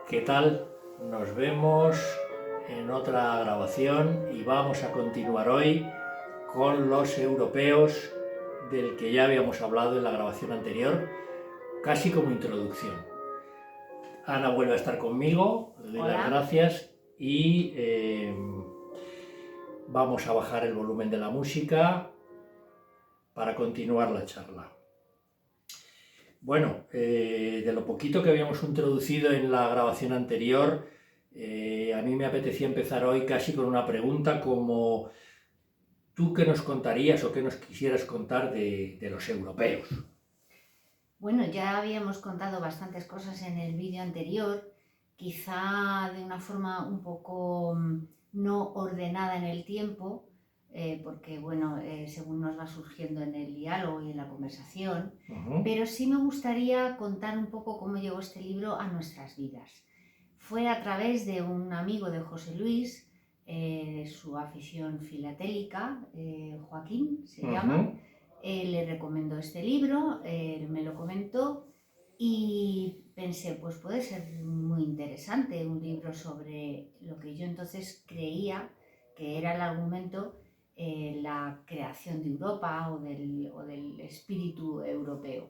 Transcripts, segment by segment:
¿Qué tal? Nos vemos en otra grabación y vamos a continuar hoy con los europeos del que ya habíamos hablado en la grabación anterior, casi como introducción. Ana vuelve a estar conmigo, le doy las gracias y vamos a bajar el volumen de la música para continuar la charla. Bueno, de lo poquito que habíamos introducido en la grabación anterior, a mí me apetecía empezar hoy casi con una pregunta como ¿tú qué nos contarías o qué nos quisieras contar de los europeos? Bueno, ya habíamos contado bastantes cosas en el vídeo anterior, quizá de una forma un poco no ordenada en el tiempo, porque bueno, según nos va surgiendo en el diálogo y en la conversación, pero sí me gustaría contar un poco cómo llegó este libro a nuestras vidas. Fue a través de un amigo de José Luis, su afición filatélica, Joaquín se llama. Él le recomendó este libro, él me lo comentó y pensé, pues puede ser muy interesante, un libro sobre lo que yo entonces creía que era el argumento, la creación de Europa o del espíritu europeo.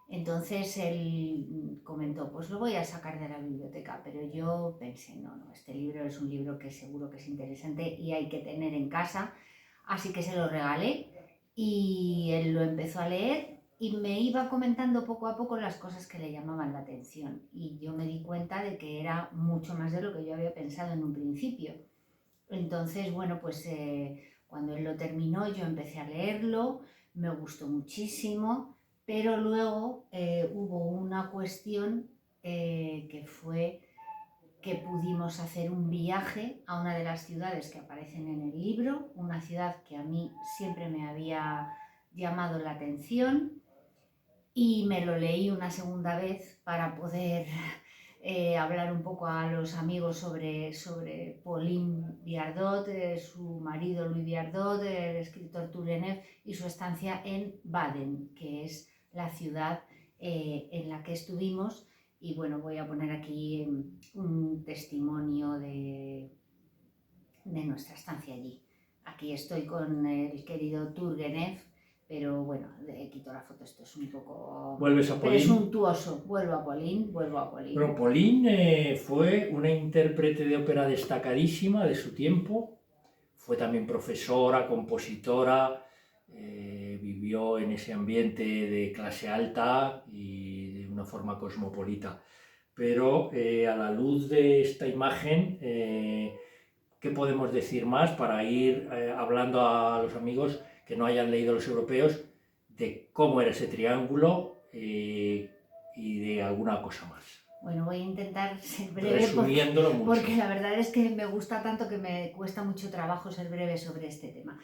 Entonces él comentó, pues lo voy a sacar de la biblioteca, pero yo pensé, no, este libro es un libro que seguro que es interesante y hay que tener en casa, así que se lo regalé y él lo empezó a leer y me iba comentando poco a poco las cosas que le llamaban la atención y yo me di cuenta de que era mucho más de lo que yo había pensado en un principio. Entonces, bueno, pues cuando él lo terminó yo empecé a leerlo, me gustó muchísimo, pero luego hubo una cuestión que fue que pudimos hacer un viaje a una de las ciudades que aparecen en el libro, una ciudad que a mí siempre me había llamado la atención y me lo leí una segunda vez para poder hablar un poco a los amigos sobre Pauline Viardot, su marido Louis Viardot, el escritor Turgenev y su estancia en Baden, que es la ciudad en la que estuvimos. Y bueno, voy a poner aquí un testimonio de nuestra estancia allí. Aquí estoy con el querido Turgenev, pero bueno, quito la foto, esto es un poco ¿Vuelves a Pauline? Presuntuoso. Vuelvo a Pauline. Bueno, Pauline fue una intérprete de ópera destacadísima de su tiempo, fue también profesora, compositora, vivió en ese ambiente de clase alta y de una forma cosmopolita. Pero a la luz de esta imagen, ¿qué podemos decir más para ir hablando a los amigos que no hayan leído Los Europeos de cómo era ese triángulo y de alguna cosa más? Bueno, voy a intentar ser breve Resumiéndolo mucho. porque la verdad es que me gusta tanto que me cuesta mucho trabajo ser breve sobre este tema.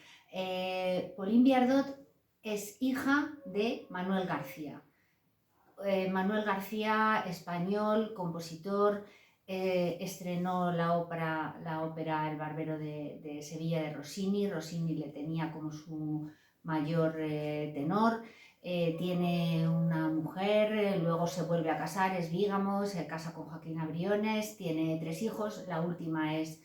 Pauline Viardot es hija de Manuel García. Manuel García, español, compositor, estrenó la ópera El Barbero de Sevilla de Rossini. Rossini le tenía como su mayor tenor. Tiene una mujer, luego se vuelve a casar, es bígamo, se casa con Joaquina Briones, tiene 3 hijos, la última es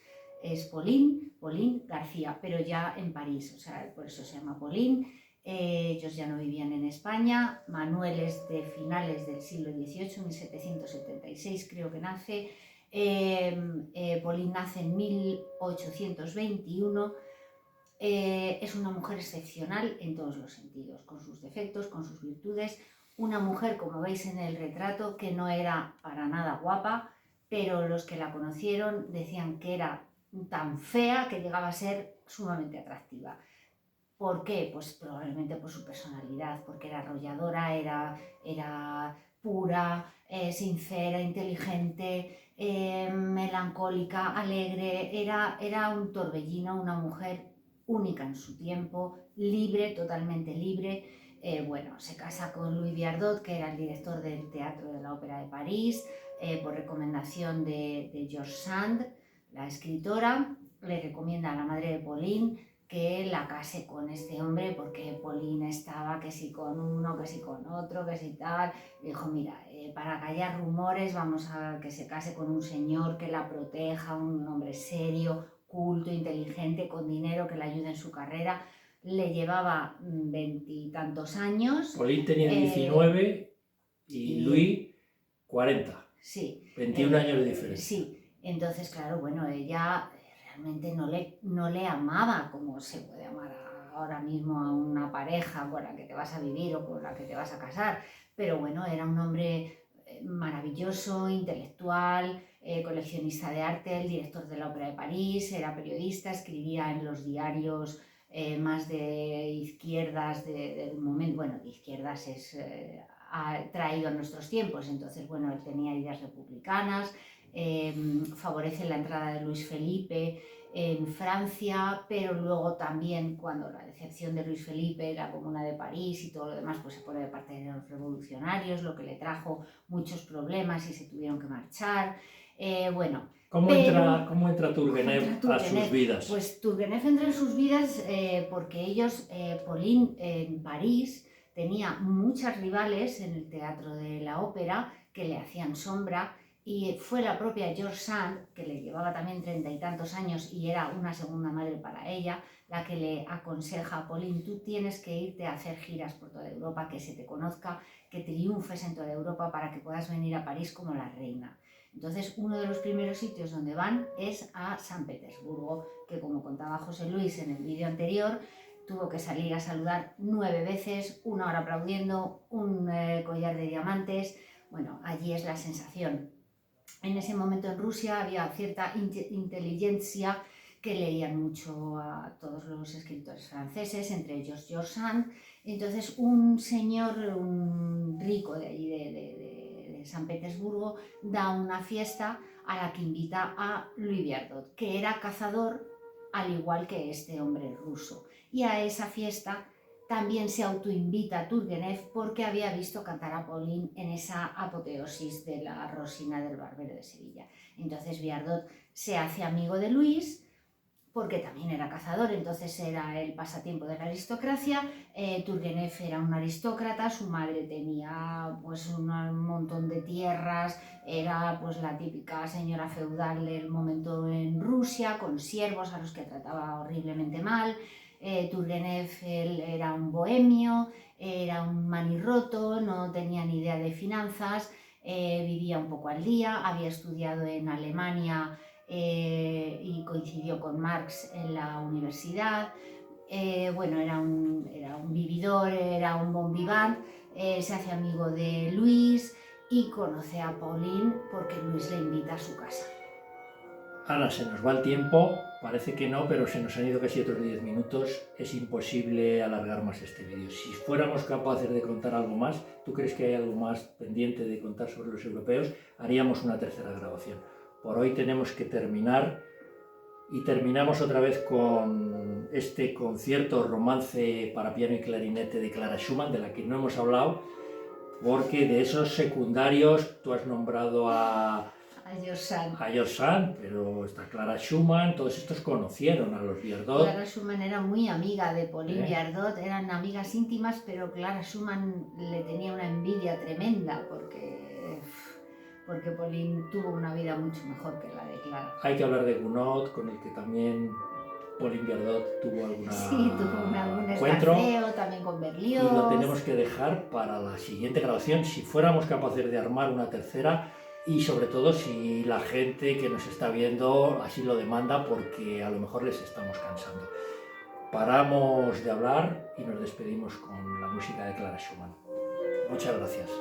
Pauline García, pero ya en París, o sea, por eso se llama Pauline. Ellos ya no vivían en España. Manuel es de finales del siglo XVIII, 1776 creo que nace. Pauline nace en 1821. Es una mujer excepcional en todos los sentidos, con sus defectos, con sus virtudes. Una mujer, como veis en el retrato, que no era para nada guapa, pero los que la conocieron decían que era tan fea que llegaba a ser sumamente atractiva. ¿Por qué? Pues probablemente por su personalidad, porque era arrolladora, era pura, sincera, inteligente, melancólica, alegre, era un torbellino, una mujer única en su tiempo, libre, totalmente libre. Bueno, se casa con Louis Viardot, que era el director del Teatro de la Ópera de París, por recomendación de George Sand, la escritora. Le recomienda a la madre de Pauline que la case con este hombre, porque Pauline estaba que si con uno, que si con otro, que si tal. Dijo, mira, para callar rumores vamos a que se case con un señor que la proteja, un hombre serio, culto, inteligente, con dinero, que la ayude en su carrera. Le llevaba 20 y tantos años. Pauline tenía 19 y Louis 40. Sí. 21 años de diferencia. Sí, entonces, claro, bueno, ella realmente no le amaba como se puede amar ahora mismo a una pareja con la que te vas a vivir o con la que te vas a casar, pero bueno, era un hombre maravilloso, intelectual, coleccionista de arte, el director de la Ópera de París, era periodista, escribía en los diarios más de izquierdas del momento, bueno, de izquierdas es traído a nuestros tiempos, entonces, bueno, él tenía ideas republicanas, favorece la entrada de Luis Felipe en Francia, pero luego también cuando la decepción de Luis Felipe, la Comuna de París y todo lo demás, pues se pone de parte de los revolucionarios, lo que le trajo muchos problemas y se tuvieron que marchar. Bueno, ¿Cómo entra Turgenev a sus vidas? Pues Turgenev entra en sus vidas porque ellos, Pauline en París, tenía muchas rivales en el teatro de la ópera que le hacían sombra, y fue la propia George Sand, que le llevaba también 30 y tantos años y era una segunda madre para ella, la que le aconseja a Pauline, tú tienes que irte a hacer giras por toda Europa, que se te conozca, que triunfes en toda Europa para que puedas venir a París como la reina. Entonces, uno de los primeros sitios donde van es a San Petersburgo, que como contaba José Luis en el vídeo anterior, tuvo que salir a saludar 9 veces, 1 hora aplaudiendo, un collar de diamantes. Bueno, allí es la sensación. En ese momento en Rusia había cierta inteligencia que leían mucho a todos los escritores franceses, entre ellos George Sand. Entonces un señor, un rico de allí de San Petersburgo, da una fiesta a la que invita a Louis Viardot, que era cazador al igual que este hombre ruso. Y a esa fiesta también se autoinvita a Turgenev porque había visto cantar a Pauline en esa apoteosis de la Rosina del Barbero de Sevilla. Entonces Viardot se hace amigo de Luis porque también era cazador, entonces era el pasatiempo de la aristocracia. Turgenev era un aristócrata, su madre tenía pues un montón de tierras, era pues la típica señora feudal del momento en Rusia, con siervos a los que trataba horriblemente mal. Turgenev era un bohemio, era un manirroto, no tenía ni idea de finanzas, vivía un poco al día, había estudiado en Alemania y coincidió con Marx en la universidad. Bueno, era un vividor, era un bon vivant, se hace amigo de Luis y conoce a Pauline porque Luis le invita a su casa. Ana, se nos va el tiempo, parece que no, pero se nos han ido casi otros 10 minutos, es imposible alargar más este vídeo. Si fuéramos capaces de contar algo más, ¿tú crees que hay algo más pendiente de contar sobre los europeos? Haríamos una tercera grabación. Por hoy tenemos que terminar y terminamos otra vez con este concierto romance para piano y clarinete de Clara Schumann, de la que no hemos hablado, porque de esos secundarios tú has nombrado a George Sand, pero está Clara Schumann, todos estos conocieron a los Viardot. Clara Schumann era muy amiga de Pauline Viardot, eran amigas íntimas, pero Clara Schumann le tenía una envidia tremenda porque Pauline tuvo una vida mucho mejor que la de Clara. Hay que hablar de Gounod, con el que también Pauline Viardot tuvo algún encuentro, también con Berlioz. Y lo tenemos que dejar para la siguiente grabación, si fuéramos capaces de armar una tercera, y sobre todo si la gente que nos está viendo así lo demanda, porque a lo mejor les estamos cansando. Paramos de hablar y nos despedimos con la música de Clara Schumann. Muchas gracias.